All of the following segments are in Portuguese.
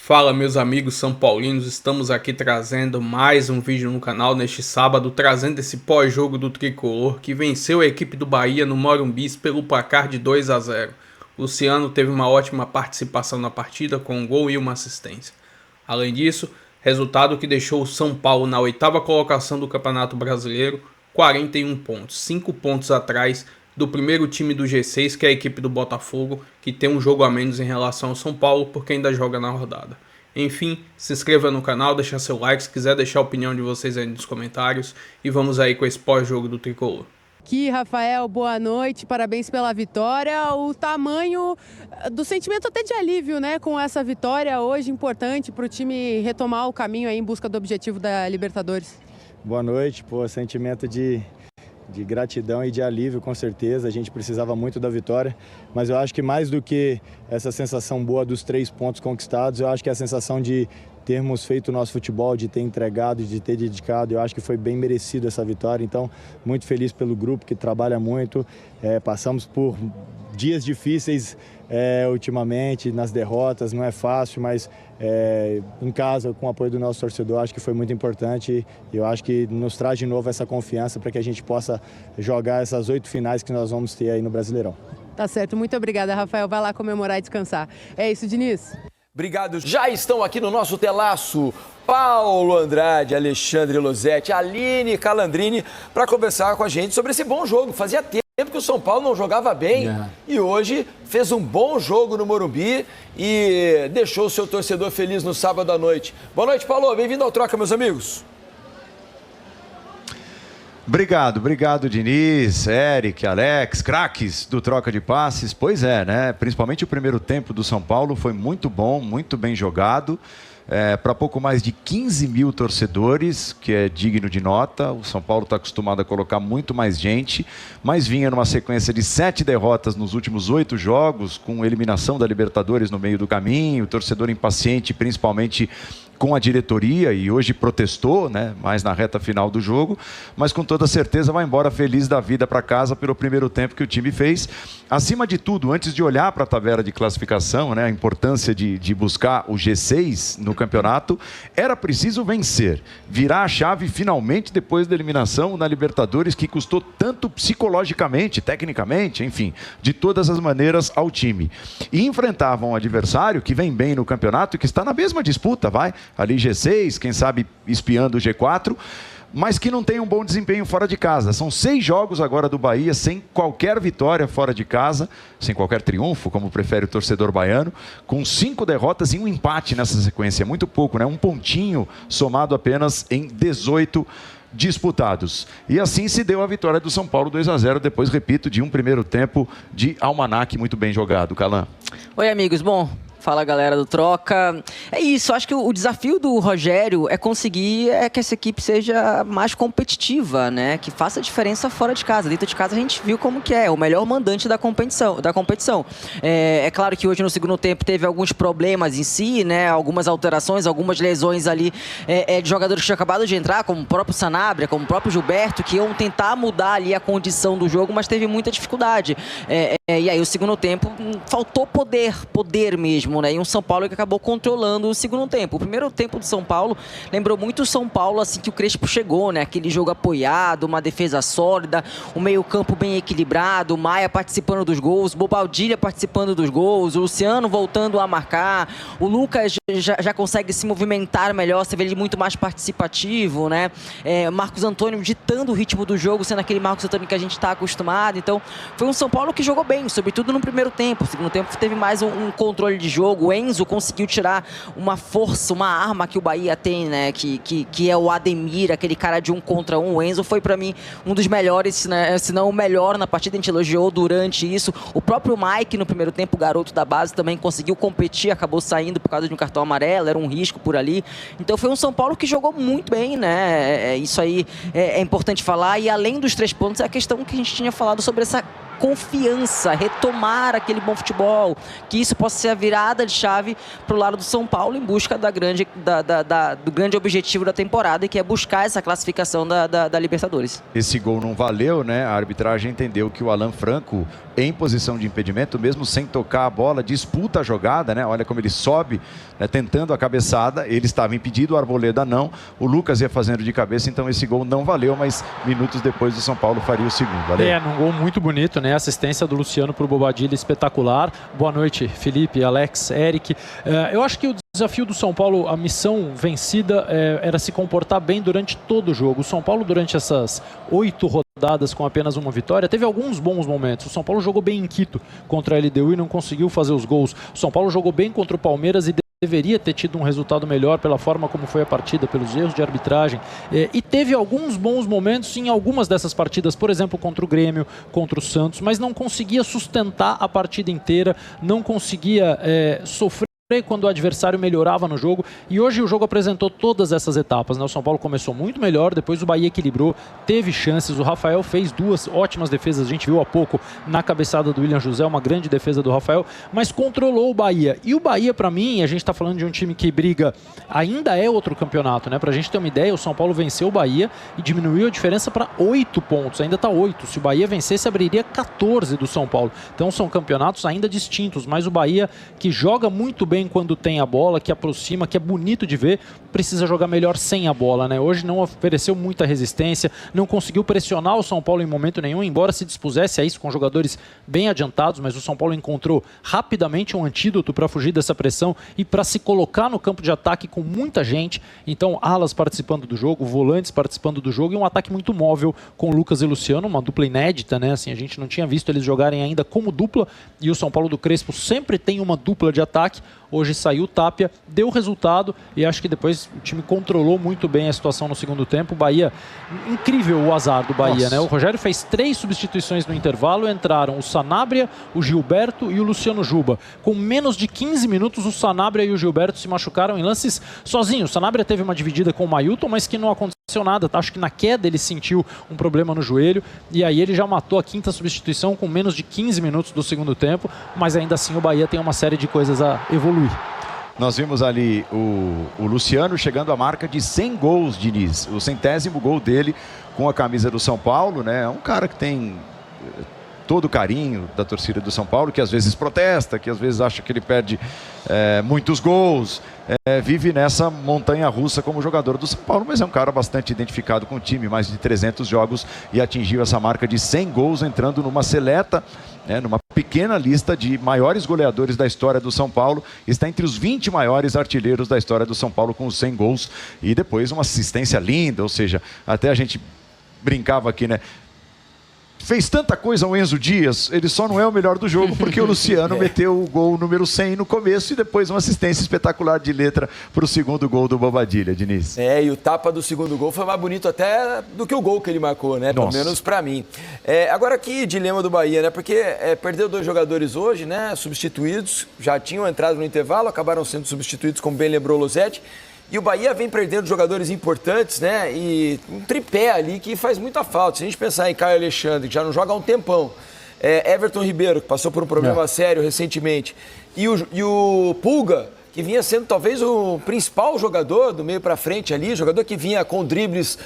Fala, meus amigos são paulinos, estamos aqui trazendo mais um vídeo no canal neste sábado, trazendo esse pós-jogo do Tricolor que venceu a equipe do Bahia no Morumbi pelo placar de 2-0. Luciano teve uma ótima participação na partida com um gol e uma assistência. Além disso, resultado que deixou o São Paulo na 8ª colocação do Campeonato Brasileiro, 41 pontos, 5 pontos atrás do primeiro time do G6, que é a equipe do Botafogo, que tem um jogo a menos em relação ao São Paulo, porque ainda joga na rodada. Enfim, se inscreva no canal, deixa seu like, se quiser deixar a opinião de vocês aí nos comentários, e vamos aí com esse pós-jogo do Tricolor. Aqui, Rafael, boa noite, parabéns pela vitória. O tamanho do sentimento até de alívio, né, com essa vitória hoje importante para o time retomar o caminho aí em busca do objetivo da Libertadores. Boa noite, sentimento de gratidão e de alívio, com certeza. A gente precisava muito da vitória, mas eu acho que mais do que essa sensação boa dos 3 pontos conquistados, eu acho que a sensação de termos feito o nosso futebol, de ter entregado, de ter dedicado, eu acho que foi bem merecido essa vitória. Então, muito feliz pelo grupo que trabalha muito. Passamos por dias difíceis ultimamente, nas derrotas, não é fácil, mas em casa, com o apoio do nosso torcedor, acho que foi muito importante e eu acho que nos traz de novo essa confiança para que a gente possa jogar essas 8 finais que nós vamos ter aí no Brasileirão. Tá certo, muito obrigada, Rafael. Vai lá comemorar e descansar. É isso, Diniz. Obrigado. Já estão aqui no nosso telaço Paulo Andrade, Alexandre Losetti, Aline Calandrini para conversar com a gente sobre esse bom jogo. Fazia tempo que o São Paulo não jogava bem e hoje fez um bom jogo no Morumbi e deixou o seu torcedor feliz no sábado à noite. Boa noite, Paulo. Bem-vindo ao Troca, meus amigos. Obrigado, Diniz, Eric, Alex, craques do Troca de Passes. Pois é, né? Principalmente o primeiro tempo do São Paulo foi muito bom, muito bem jogado. Para pouco mais de 15 mil torcedores, que é digno de nota. O São Paulo está acostumado a colocar muito mais gente, mas vinha numa sequência de 7 derrotas nos últimos 8 jogos, com eliminação da Libertadores no meio do caminho, o torcedor impaciente, principalmente com a diretoria, e hoje protestou, né, mais na reta final do jogo, mas com toda certeza vai embora feliz da vida para casa pelo primeiro tempo que o time fez. Acima de tudo, antes de olhar para a tabela de classificação, né, a importância de buscar o G6 no campeonato, era preciso vencer, virar a chave finalmente depois da eliminação na Libertadores, que custou tanto psicologicamente, tecnicamente, enfim, de todas as maneiras ao time. E enfrentavam um adversário que vem bem no campeonato e que está na mesma disputa, ali G6, quem sabe espiando o G4, mas que não tem um bom desempenho fora de casa. São 6 jogos agora do Bahia sem qualquer vitória fora de casa, sem qualquer triunfo, como prefere o torcedor baiano, com 5 derrotas e um empate nessa sequência. É muito pouco, né? Um pontinho somado apenas em 18 disputados. E assim se deu a vitória do São Paulo 2-0, depois, repito, de um primeiro tempo de almanaque muito bem jogado. Calan. Oi, amigos. Bom, fala, galera do Troca. É isso, acho que o desafio do Rogério é conseguir que essa equipe seja mais competitiva, né? Que faça diferença fora de casa. Dentro de casa a gente viu como que é o melhor mandante da competição. É claro que hoje no segundo tempo teve alguns problemas em si, né? Algumas alterações, algumas lesões ali de jogadores que tinham acabado de entrar, como o próprio Sanabria, como o próprio Gilberto, que iam tentar mudar ali a condição do jogo, mas teve muita dificuldade. E aí o segundo tempo faltou poder mesmo, né? E um São Paulo que acabou controlando o segundo tempo. O primeiro tempo do São Paulo lembrou muito o São Paulo assim que o Crespo chegou, né? Aquele jogo apoiado, uma defesa sólida, um meio-campo bem equilibrado, o Maia participando dos gols, Bobadilha participando dos gols, o Luciano voltando a marcar, o Lucas já consegue se movimentar melhor, você vê ele muito mais participativo, né? Marcos Antônio ditando o ritmo do jogo, sendo aquele Marcos Antônio que a gente está acostumado. Então, foi um São Paulo que jogou bem, sobretudo no primeiro tempo. O segundo tempo teve mais um controle de jogo. O Enzo conseguiu tirar uma força, uma arma que o Bahia tem, né? Que é o Ademir, aquele cara de 1 contra 1. O Enzo foi, para mim, um dos melhores, né? Se não o melhor na partida. A gente elogiou durante isso. O próprio Mike, no primeiro tempo, o garoto da base, também conseguiu competir, acabou saindo por causa de um cartão amarelo, era um risco por ali. Então, foi um São Paulo que jogou muito bem, né? Isso aí é importante falar. E além dos 3 pontos, é a questão que a gente tinha falado sobre essa confiança, retomar aquele bom futebol, que isso possa ser a virada de chave para o lado do São Paulo em busca do grande objetivo da temporada, que é buscar essa classificação da Libertadores. Esse gol não valeu, né? A arbitragem entendeu que o Alan Franco, em posição de impedimento, mesmo sem tocar a bola, disputa a jogada, né? Olha como ele sobe, né, tentando a cabeçada, ele estava impedido, o Arboleda não, o Lucas ia fazendo de cabeça, então esse gol não valeu, mas minutos depois o São Paulo faria o segundo. Num gol muito bonito, né? Assistência do Luciano para o Bobadilla, espetacular. Boa noite, Felipe, Alex, Eric. Eu acho que o desafio do São Paulo, a missão vencida, era se comportar bem durante todo o jogo. O São Paulo, durante essas 8 rodadas com apenas uma vitória, teve alguns bons momentos. O São Paulo jogou bem em Quito contra a LDU e não conseguiu fazer os gols. O São Paulo jogou bem contra o Palmeiras e deveria ter tido um resultado melhor pela forma como foi a partida, pelos erros de arbitragem. E teve alguns bons momentos em algumas dessas partidas, por exemplo, contra o Grêmio, contra o Santos, mas não conseguia sustentar a partida inteira, não conseguia sofrer quando o adversário melhorava no jogo, e hoje o jogo apresentou todas essas etapas, né? O São Paulo começou muito melhor, depois o Bahia equilibrou, teve chances, o Rafael fez 2 ótimas defesas, a gente viu há pouco na cabeçada do William José, uma grande defesa do Rafael, mas controlou o Bahia, e o Bahia, para mim, a gente está falando de um time que briga, ainda é outro campeonato, né? Pra gente ter uma ideia, o São Paulo venceu o Bahia e diminuiu a diferença para 8 pontos, ainda está 8, se o Bahia vencesse abriria 14 do São Paulo, então são campeonatos ainda distintos, mas o Bahia, que joga muito bem quando tem a bola, que aproxima, que é bonito de ver, precisa jogar melhor sem a bola, né? Hoje não ofereceu muita resistência, não conseguiu pressionar o São Paulo em momento nenhum, embora se dispusesse a isso com jogadores bem adiantados, mas o São Paulo encontrou rapidamente um antídoto para fugir dessa pressão e para se colocar no campo de ataque com muita gente. Então, alas participando do jogo, volantes participando do jogo e um ataque muito móvel com Lucas e Luciano, uma dupla inédita, né? Assim, a gente não tinha visto eles jogarem ainda como dupla, e o São Paulo do Crespo sempre tem uma dupla de ataque. Hoje saiu o Tapia, deu resultado e acho que depois o time controlou muito bem a situação no segundo tempo. O Bahia, incrível o azar do Bahia, né? O Rogério fez 3 substituições no intervalo, entraram o Sanabria, o Gilberto e o Luciano Juba. Com menos de 15 minutos, o Sanabria e o Gilberto se machucaram em lances sozinhos. O Sanabria teve uma dividida com o Mailton, mas que não aconteceu nada. Acho que na queda ele sentiu um problema no joelho e aí ele já matou a 5ª substituição com menos de 15 minutos do segundo tempo, mas ainda assim o Bahia tem uma série de coisas a evoluir. Nós vimos ali o Luciano chegando à marca de 100 gols, Diniz. O 100º gol dele com a camisa do São Paulo, né? É um cara que tem todo o carinho da torcida do São Paulo, que às vezes protesta, que às vezes acha que ele perde muitos gols, vive nessa montanha russa como jogador do São Paulo, mas é um cara bastante identificado com o time, mais de 300 jogos e atingiu essa marca de 100 gols, entrando numa seleta, numa pequena lista de maiores goleadores da história do São Paulo, está entre os 20 maiores artilheiros da história do São Paulo com os 100 gols e depois uma assistência linda, ou seja, até a gente brincava aqui, né? Fez tanta coisa o Enzo Dias, ele só não é o melhor do jogo porque o Luciano meteu o gol número 100 no começo e depois uma assistência espetacular de letra para o segundo gol do Bobadilla, Diniz. E o tapa do segundo gol foi mais bonito até do que o gol que ele marcou, né? Pelo menos para mim. Agora que dilema do Bahia, né? Porque perdeu 2 jogadores hoje, né? Substituídos, já tinham entrado no intervalo, acabaram sendo substituídos, como bem lembrou o Losetti. E o Bahia vem perdendo jogadores importantes, né? E um tripé ali que faz muita falta. Se a gente pensar em Caio Alexandre, que já não joga há um tempão, Everton Ribeiro, que passou por um problema sério recentemente, e o Pulga, que vinha sendo talvez o principal jogador do meio para frente ali, jogador que vinha com dribles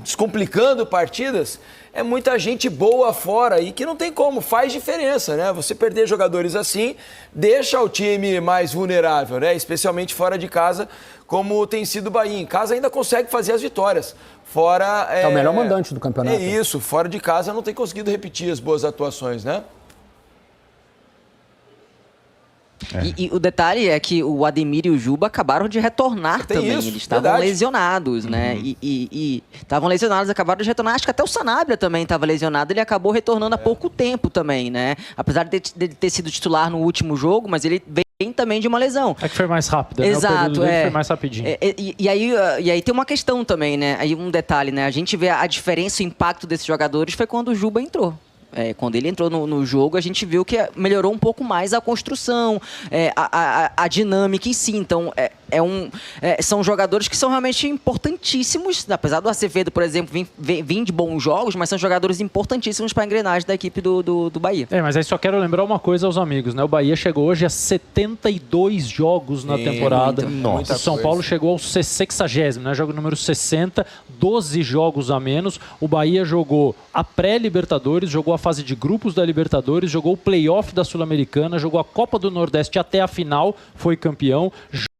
descomplicando partidas, é muita gente boa fora e que não tem como, faz diferença, né? Você perder jogadores assim, deixa o time mais vulnerável, né? Especialmente fora de casa, como tem sido o Bahia. Em casa ainda consegue fazer as vitórias. Fora... É o melhor mandante do campeonato. É isso, fora de casa não tem conseguido repetir as boas atuações, né? E o detalhe é que o Ademir e o Juba acabaram de retornar também. Eles estavam lesionados, né? E estavam lesionados, acabaram de retornar. Acho que até o Sanabria também estava lesionado. Ele acabou retornando há pouco tempo também, né? Apesar de ter sido titular no último jogo, mas ele vem também de uma lesão. É que foi mais rápido, né? Exato, o período dele foi mais rapidinho. E aí tem uma questão também, né? Aí um detalhe, né? A gente vê a diferença, o impacto desses jogadores foi quando o Juba entrou. Quando ele entrou no jogo, a gente viu que melhorou um pouco mais a construção, a dinâmica em si. Então, são jogadores que são realmente importantíssimos, apesar do Acevedo, por exemplo, vir de bons jogos, mas são jogadores importantíssimos para a engrenagem da equipe do Bahia. Mas aí só quero lembrar uma coisa aos amigos, né? O Bahia chegou hoje a 72 jogos na temporada. O São Paulo chegou ao 60º, né? Jogo número 60, 12 jogos a menos. O Bahia jogou a pré-Libertadores, jogou a fase de grupos da Libertadores, jogou o play-off da Sul-Americana, jogou a Copa do Nordeste até a final, foi campeão.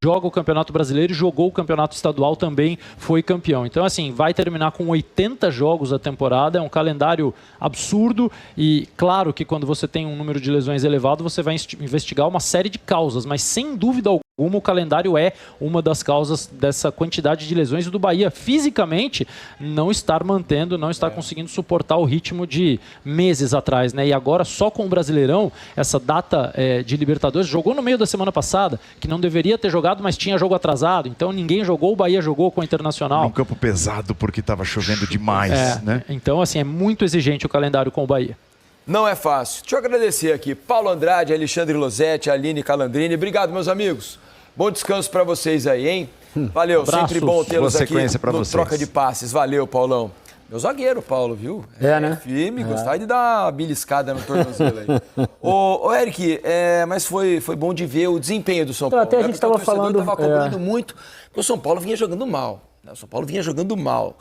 Joga o Campeonato Brasileiro, jogou o Campeonato Estadual, também foi campeão. Então, assim, vai terminar com 80 jogos a temporada, é um calendário absurdo e, claro, que quando você tem um número de lesões elevado, você vai investigar uma série de causas, mas sem dúvida alguma o calendário é uma das causas dessa quantidade de lesões do Bahia. Fisicamente, não estar mantendo, não estar conseguindo suportar o ritmo de meses atrás, né? E agora, só com o Brasileirão, essa data de Libertadores, jogou no meio da semana passada, que não deveria ter jogado, mas tinha jogo atrasado, então ninguém jogou, o Bahia jogou com o Internacional. Um campo pesado porque estava chovendo demais, né? Então, assim, é muito exigente o calendário com o Bahia. Não é fácil. Deixa eu agradecer aqui Paulo Andrade, Alexandre Losetti, Aline Calandrini. Obrigado, meus amigos. Bom descanso para vocês aí, hein? Valeu, sempre bom tê-los aqui no Troca de Passes. Valeu, Paulão. Meu zagueiro, Paulo, viu? Né? Firme, gostava de dar uma beliscada no tornozelo aí. Ô, Eric, mas foi bom de ver o desempenho do São Paulo. Até a gente estava falando... Estava cobrando muito, porque o São Paulo vinha jogando mal. O São Paulo vinha jogando mal.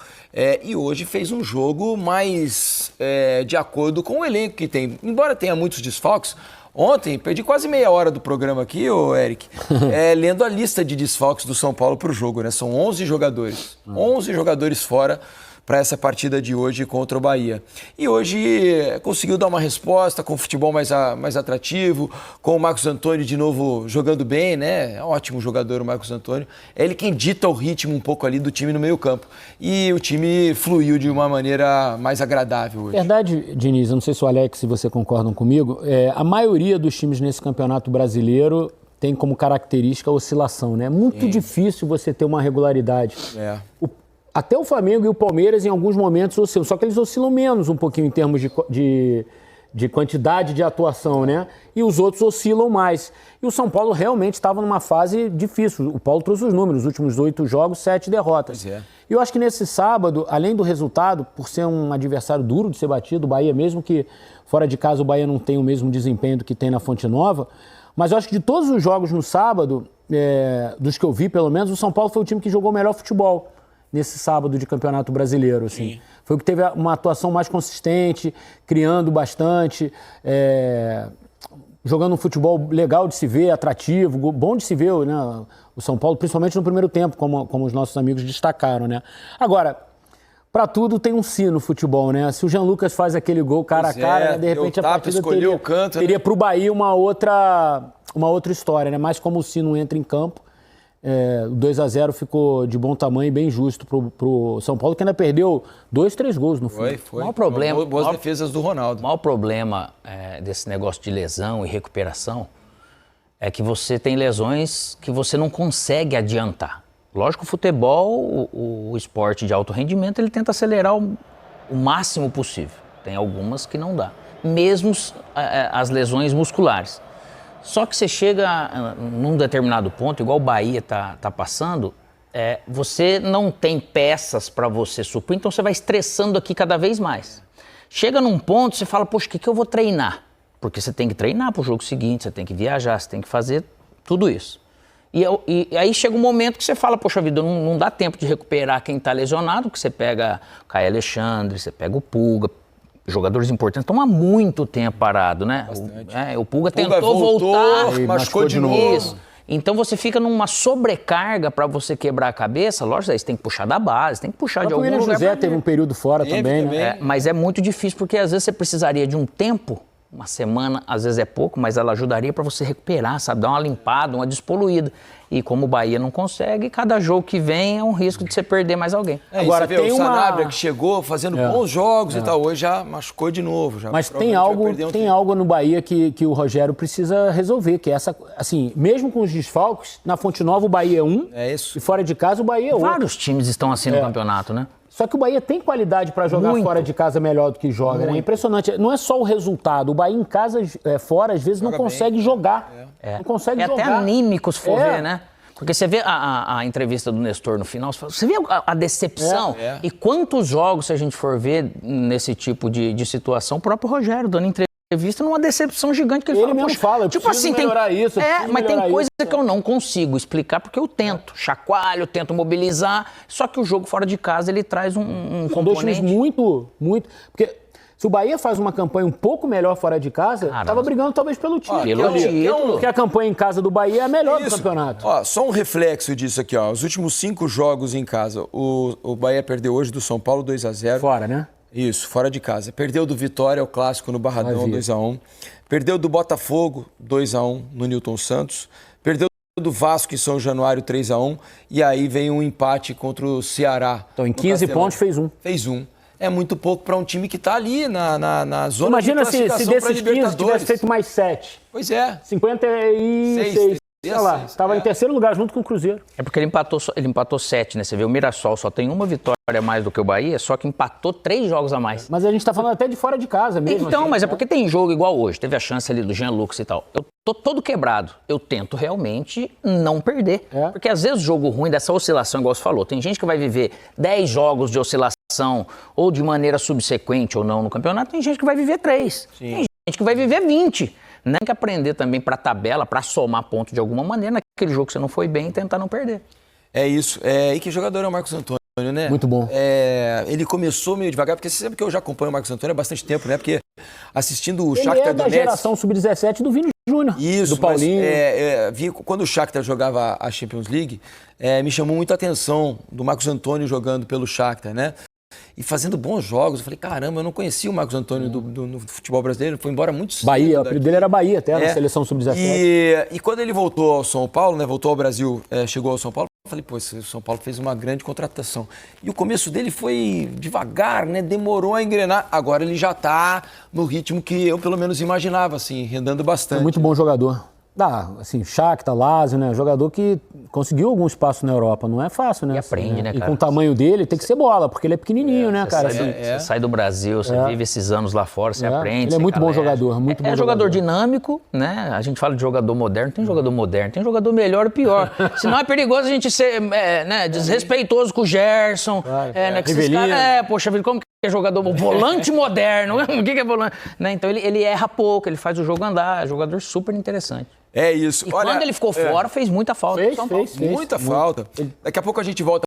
E hoje fez um jogo mais de acordo com o elenco que tem. Embora tenha muitos desfalques, ontem, perdi quase meia hora do programa aqui, Eric, lendo a lista de desfalques do São Paulo para o jogo, né? São 11 jogadores. 11 jogadores fora para essa partida de hoje contra o Bahia. E hoje conseguiu dar uma resposta com o futebol mais atrativo, com o Marcos Antônio de novo jogando bem, né? Ótimo jogador o Marcos Antônio. É ele quem dita o ritmo um pouco ali do time no meio campo. E o time fluiu de uma maneira mais agradável hoje. Verdade, Diniz, eu não sei se o Alex e você concordam comigo, a maioria dos times nesse Campeonato Brasileiro tem como característica a oscilação, né? É muito difícil você ter uma regularidade. Até o Flamengo e o Palmeiras, em alguns momentos, oscilam. Só que eles oscilam menos um pouquinho em termos de quantidade de atuação, né? E os outros oscilam mais. E o São Paulo realmente estava numa fase difícil. O Paulo trouxe os números. Os últimos 8 jogos, 7 derrotas. E eu acho que nesse sábado, além do resultado, por ser um adversário duro de ser batido, o Bahia, mesmo que fora de casa o Bahia não tenha o mesmo desempenho do que tem na Fonte Nova, mas eu acho que de todos os jogos no sábado, dos que eu vi pelo menos, o São Paulo foi o time que jogou o melhor futebol nesse sábado de Campeonato Brasileiro, assim. Foi o que teve uma atuação mais consistente, criando bastante, jogando um futebol legal de se ver, atrativo, bom de se ver, né? O São Paulo, principalmente no primeiro tempo, como os nossos amigos destacaram, né? Agora, para tudo tem um si no futebol, né? Se o Jean Lucas faz aquele gol cara a cara, né? De repente a partida teria para o Bahia uma outra história, né? Mas como o si não entra em campo, o 2-0 ficou de bom tamanho e bem justo pro São Paulo, que ainda perdeu 2, 3 gols no fim. Foi. O maior problema, boas defesas do Ronaldo. O maior problema desse negócio de lesão e recuperação é que você tem lesões que você não consegue adiantar. Lógico, o futebol, o esporte de alto rendimento, ele tenta acelerar o máximo possível. Tem algumas que não dá. Mesmo as lesões musculares. Só que você chega num determinado ponto, igual o Bahia tá passando, você não tem peças para você suprir, então você vai estressando aqui cada vez mais. Chega num ponto, você fala, poxa, o que eu vou treinar? Porque você tem que treinar para o jogo seguinte, você tem que viajar, você tem que fazer tudo isso. E aí chega um momento que você fala, poxa vida, não dá tempo de recuperar quem está lesionado, que você pega o Caio Alexandre, você pega o Pulga, jogadores importantes estão há muito tempo parado, né? O Pulga tentou voltar, machucou de novo. Isso. Então você fica numa sobrecarga para você quebrar a cabeça. Lógico, aí você tem que puxar da base, tem que puxar de algum lugar. O José teve um período fora também, né? Mas é muito difícil, porque às vezes você precisaria de um tempo, uma semana, às vezes é pouco, mas ela ajudaria para você recuperar, sabe? Dar uma limpada, uma despoluída. E como o Bahia não consegue, cada jogo que vem é um risco de você perder mais alguém. Agora tem o Sanabria que chegou fazendo bons jogos e tal, hoje já machucou de novo. Mas tem algo no Bahia que o Rogério precisa resolver, que é essa, assim, mesmo com os desfalques, na Fonte Nova o Bahia é um, e fora de casa o Bahia é outro. Vários times estão assim no campeonato, né? Só que o Bahia tem qualidade para jogar fora de casa melhor do que joga, né? É impressionante. Não é só o resultado. O Bahia em casa, fora, às vezes não consegue jogar. Não consegue jogar. É até anímico, se for ver, né? Porque você vê a entrevista do Nestor no final, você vê a decepção. E quantos jogos, se a gente for ver nesse tipo de situação, o próprio Rogério dando entrevista numa decepção gigante que ele mesmo fala, tipo assim, melhorar isso, mas tem coisa que eu não consigo explicar porque eu tento, chacoalho, tento mobilizar, só que o jogo fora de casa ele traz um São componente dois times muito, porque se o Bahia faz uma campanha um pouco melhor fora de casa, tava brigando talvez pelo título. Pelo título. Porque a campanha em casa do Bahia é a melhor do campeonato. Ó, só um reflexo disso aqui, ó. Os últimos 5 jogos em casa. O Bahia perdeu hoje do São Paulo 2-0. Fora, né? Isso, fora de casa. Perdeu do Vitória, o clássico no Barradão, 2-1. Perdeu do Botafogo, 2-1 no Newton Santos. Perdeu do Vasco em São Januário, 3-1. E aí vem um empate contra o Ceará. Então, em 15 pontos, fez um. Fez um. É muito pouco para um time que está ali na zona Imagina de classificação se desses 15 tivesse feito mais 7. Pois é. 56. Olha lá, estava em terceiro lugar junto com o Cruzeiro. É porque ele empatou 7, né? Você vê, o Mirassol só tem uma vitória a mais do que o Bahia, só que empatou 3 jogos a mais. Mas a gente está falando até de fora de casa mesmo. Então, assim, mas é porque tem jogo igual hoje. Teve a chance ali do Jean Lucas e tal. Eu tô todo quebrado. Eu tento realmente não perder. Porque às vezes o jogo ruim dessa oscilação, igual você falou, tem gente que vai viver 10 jogos de oscilação ou de maneira subsequente ou não no campeonato, tem gente que vai viver 3. Tem gente que vai viver 20. Tem que aprender também para tabela, para somar ponto de alguma maneira naquele jogo que você não foi bem e tentar não perder. É isso. E que jogador é o Marcos Antônio, né? Muito bom. Ele começou meio devagar, porque você sabe que eu já acompanho o Marcos Antônio há bastante tempo, né? Porque assistindo o Shakhtar Donetsk... Ele é da geração sub-17 do Vini Júnior. Isso, do Paulinho. Vi, quando o Shakhtar jogava a Champions League, me chamou muita atenção do Marcos Antônio jogando pelo Shakhtar, né? E fazendo bons jogos. Eu falei, caramba, eu não conhecia o Marcos Antônio no futebol brasileiro. Foi embora muito cedo. Bahia, o apelido dele era Bahia até, na seleção sub-17. E quando ele voltou ao São Paulo, né? Voltou ao Brasil, chegou ao São Paulo, eu falei, pô, o São Paulo fez uma grande contratação. E o começo dele foi devagar, né? Demorou a engrenar. Agora ele já tá no ritmo que eu, pelo menos, imaginava, assim, rendendo bastante. É muito bom jogador. Assim, Shakhtar, Lazio, né? Jogador que conseguiu algum espaço na Europa. Não é fácil, né? E aprende, né, cara? E com o tamanho dele, tem que ser bola, porque ele é pequenininho, né, cara? Você sai do Brasil, você vive esses anos lá fora, você aprende. Ele é muito bom jogador, muito bom jogador dinâmico, né? A gente fala de jogador moderno, tem jogador moderno, tem jogador melhor e pior. Senão é perigoso a gente ser desrespeitoso com o Gerson. Né, que esses caras, poxa vida, como que é jogador volante moderno? O que é volante? Né? Então ele erra pouco, ele faz o jogo andar, é um jogador super interessante. É isso. E quando ele ficou fora, fez muita falta. Muita falta. Daqui a pouco a gente volta